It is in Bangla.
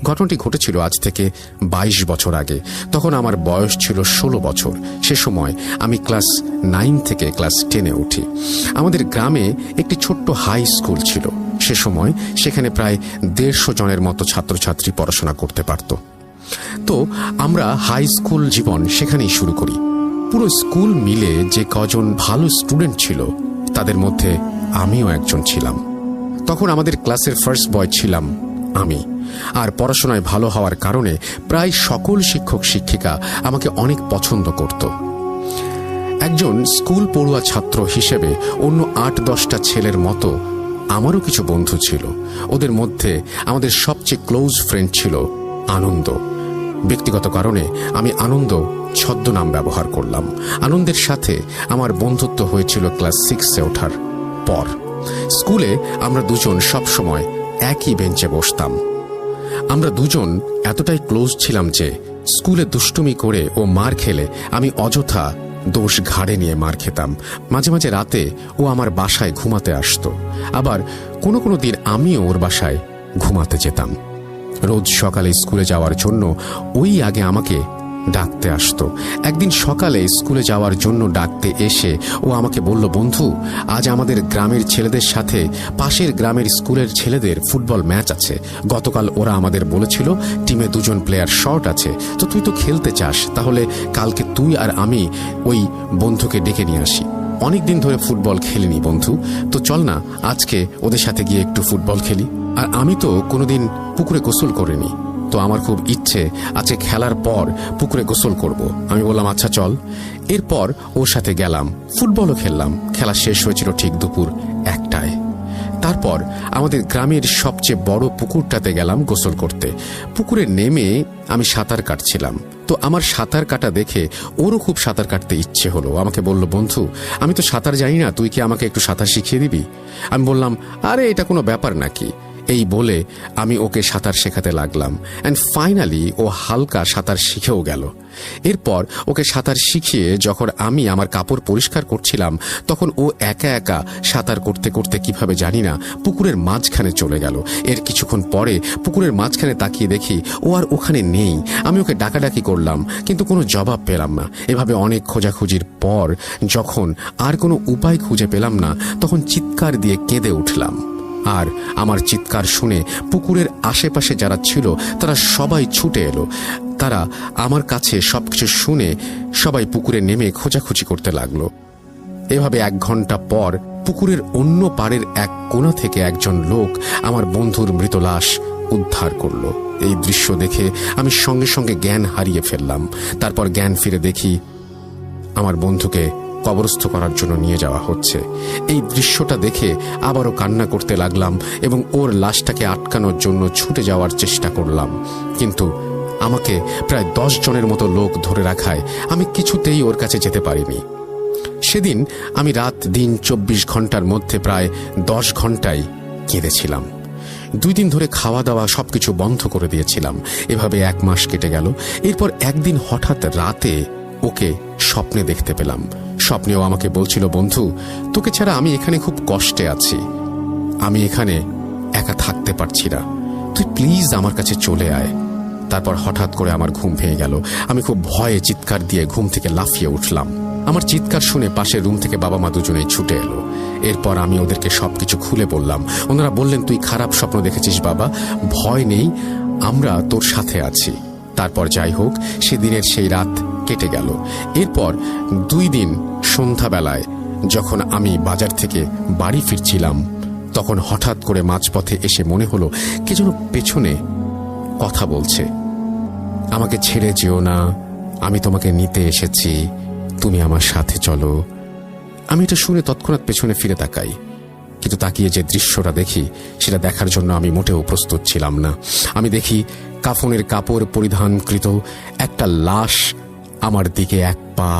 ঘটনাটি ঘটেছিল আজ থেকে 22 বছর আগে। তখন আমার বয়স ছিল 16 বছর। সে সময় আমি ক্লাস 9 থেকে ক্লাস 10-এ উঠি। আমাদের গ্রামে একটি ছোট্ট হাই স্কুল ছিল। সে সময় সেখানে প্রায় 150 জনের মতো ছাত্রছাত্রী পড়াশোনা করতে পারত। তো আমরা হাই স্কুল জীবন সেখানেই শুরু করি। পুরো স্কুল মিলে যে কজন ভালো স্টুডেন্ট ছিল তাদের মধ্যে আমিও একজন ছিলাম। তখন আমাদের ক্লাসের ফার্স্ট বয় ছিলাম আমি। আর পড়াশোনায় ভালো হওয়ার কারণে প্রায় সকল শিক্ষক শিক্ষিকা আমাকে অনেক পছন্দ করত। একজন স্কুল পড়ুয়া ছাত্র হিসেবে অন্য 8-10টা ছেলের মতো আমারও কিছু বন্ধু ছিল। ওদের মধ্যে আমাদের সবচেয়ে ক্লোজ ফ্রেন্ড ছিল আনন্দ। ব্যক্তিগত কারণে আমি আনন্দ ছদ্মনাম ব্যবহার করলাম। আনন্দের সাথে আমার বন্ধুত্ব হয়েছিল ক্লাস 6-এ ওঠার পর। স্কুলে আমরা দুজন সবসময় একই বেঞ্চে বসতাম। আমরা দুজন এতটাই ক্লোজ ছিলাম যে স্কুলে দুষ্টুমি করে ও মার খেলে আমি অযথা দোষ ঘাড়ে নিয়ে মার খেতাম। মাঝে মাঝে রাতে ও আমার বাসায় ঘুমাতে আসতো, আবার কোনো কোনো দিন আমিও ওর বাসায় ঘুমাতে যেতাম। রোজ সকালে স্কুলে যাওয়ার জন্য ওই আগে আমাকে ডাকতে আসতো। একদিন সকালে স্কুলে যাওয়ার জন্য ডাকতে এসে ও আমাকে বলল, বন্ধু, আজ আমাদের গ্রামের ছেলেদের সাথে পাশের গ্রামের স্কুলের ছেলেদের ফুটবল ম্যাচ আছে। গতকাল ওরা আমাদের বলেছিল টিমে 2 জন প্লেয়ার শর্ট আছে, তো তুই তো খেলতে চাস, তাহলে কালকে তুই আর আমি ওই বন্ধুকে ডেকে নিয়ে আসি। অনেকদিন ধরে ফুটবল খেলিনি বন্ধু, তো চল না আজকে ওদের সাথে গিয়ে একটু ফুটবল খেলি। আর আমি তো কোনোদিন পুকুরে গোসল করিনি, তো আমার খুব ইচ্ছে আজকে খেলার পর পুকুরে গোসল করব। আমি বললাম আচ্ছা চল। এরপর ওর সাথে গেলাম, ফুটবলও খেললাম। খেলা শেষ হয়েছিল ঠিক দুপুর 1টায়। তারপর আমাদের গ্রামের সবচেয়ে বড় পুকুরটাতে গেলাম গোসল করতে। পুকুরে নেমে আমি সাঁতার কাটছিলাম, তো আমার সাঁতার কাটা দেখে ওরও খুব সাঁতার কাটতে ইচ্ছে হলো। আমাকে বলল, বন্ধু, আমি তো সাঁতার জানি না, তুই কি আমাকে একটু সাঁতার শিখিয়ে দিবি? আমি বললাম, আরে এটা কোনো ব্যাপার নাকি। এই বলে আমি ওকে সাঁতার শেখাতে লাগলাম। অ্যান্ড ফাইনালি ও হালকা সাঁতার শিখেও গেল। এরপর ওকে সাঁতার শিখিয়ে যখন আমি আমার কাপড় পরিষ্কার করছিলাম, তখন ও একা একা সাঁতার করতে করতে কিভাবে জানি না পুকুরের মাঝখানে চলে গেল। এর কিছুক্ষণ পরে পুকুরের মাঝখানে তাকিয়ে দেখি ও আর ওখানে নেই। আমি ওকে ডাকাডাকি করলাম, কিন্তু কোনো জবাব পেলাম না। এভাবে অনেক খোঁজাখুঁজির পর যখন আর কোনো উপায় খুঁজে পেলাম না, তখন চিৎকার দিয়ে কেঁদে উঠলাম। আর আমার চিৎকার শুনে পুকুরের আশেপাশে যারা ছিল তারা সবাই ছুটে এলো। তারা আমার কাছে সবকিছু শুনে সবাই পুকুরে নেমে খোঁজাখুঁজি করতে লাগলো। এভাবে 1 ঘন্টা পর পুকুরের অন্য পাড়ের এক কোণা থেকে একজন লোক আমার বন্ধুর মৃত লাশ উদ্ধার করলো। এই দৃশ্য দেখে আমি সঙ্গে সঙ্গে জ্ঞান হারিয়ে ফেললাম। তারপর জ্ঞান ফিরে দেখি আমার বন্ধুকে কবরস্থ করার জন্য নিয়ে যাওয়া হচ্ছে। এই দৃশ্যটা দেখে আবারও কান্না করতে লাগলাম এবং ওর লাশটাকে আটকানোর জন্য ছুটে যাওয়ার চেষ্টা করলাম, কিন্তু আমাকে প্রায় 10 জনের মতো লোক ধরে রাখায় আমি কিছুতেই ওর কাছে যেতে পারিনি। সেদিন আমি রাত দিন 24 ঘন্টার মধ্যে প্রায় 10 ঘন্টাই কেঁদেছিলাম। 2 দিন ধরে খাওয়া দাওয়া সবকিছু বন্ধ করে দিয়েছিলাম। এভাবে 1 মাস কেটে গেল। এরপর একদিন হঠাৎ রাতে ওকে স্বপ্নে দেখতে পেলাম। স্বপ্নেও আমাকে বলছিল, বন্ধু, তোকে ছাড়া আমি এখানে খুব কষ্টে আছি, আমি এখানে একা থাকতে পারছি না, তুই প্লিজ আমার কাছে চলে আয়। তারপর হঠাৎ করে আমার ঘুম ভেঙে গেল। আমি খুব ভয়ে চিৎকার দিয়ে ঘুম থেকে লাফিয়ে উঠলাম। আমার চিৎকার শুনে পাশের রুম থেকে বাবা মা দুজনেই ছুটে এলো। এরপর আমি ওদেরকে সবকিছু খুলে বললাম। ওনারা বললেন, তুই খারাপ স্বপ্ন দেখেছিস বাবা, ভয় নেই, আমরা তোর সাথে আছি। তারপর যাই হোক, সেদিনের সেই রাত কেটে গেল। এরপর 2 দিন সন্ধ্যাবেলায় যখন আমি বাজার থেকে বাড়ি ফিরছিলাম, তখন হঠাৎ করে মাঝপথে এসে মনে হলো কে যেন পেছনে কথা বলছে। আমাকে ছেড়ে যেও না, আমি তোমাকে নিতে এসেছি, তুমি আমার সাথে চলো। আমি এটা শুনে তৎক্ষণাৎ পেছনে ফিরে তাকাই, কিন্তু তাকিয়ে যে দৃশ্যটা দেখি সেটা দেখার জন্য আমি মোটেও প্রস্তুত ছিলাম না। আমি দেখি কাফনের কাপড় পরিধানকৃত একটা লাশ আমার দিকে 1 পা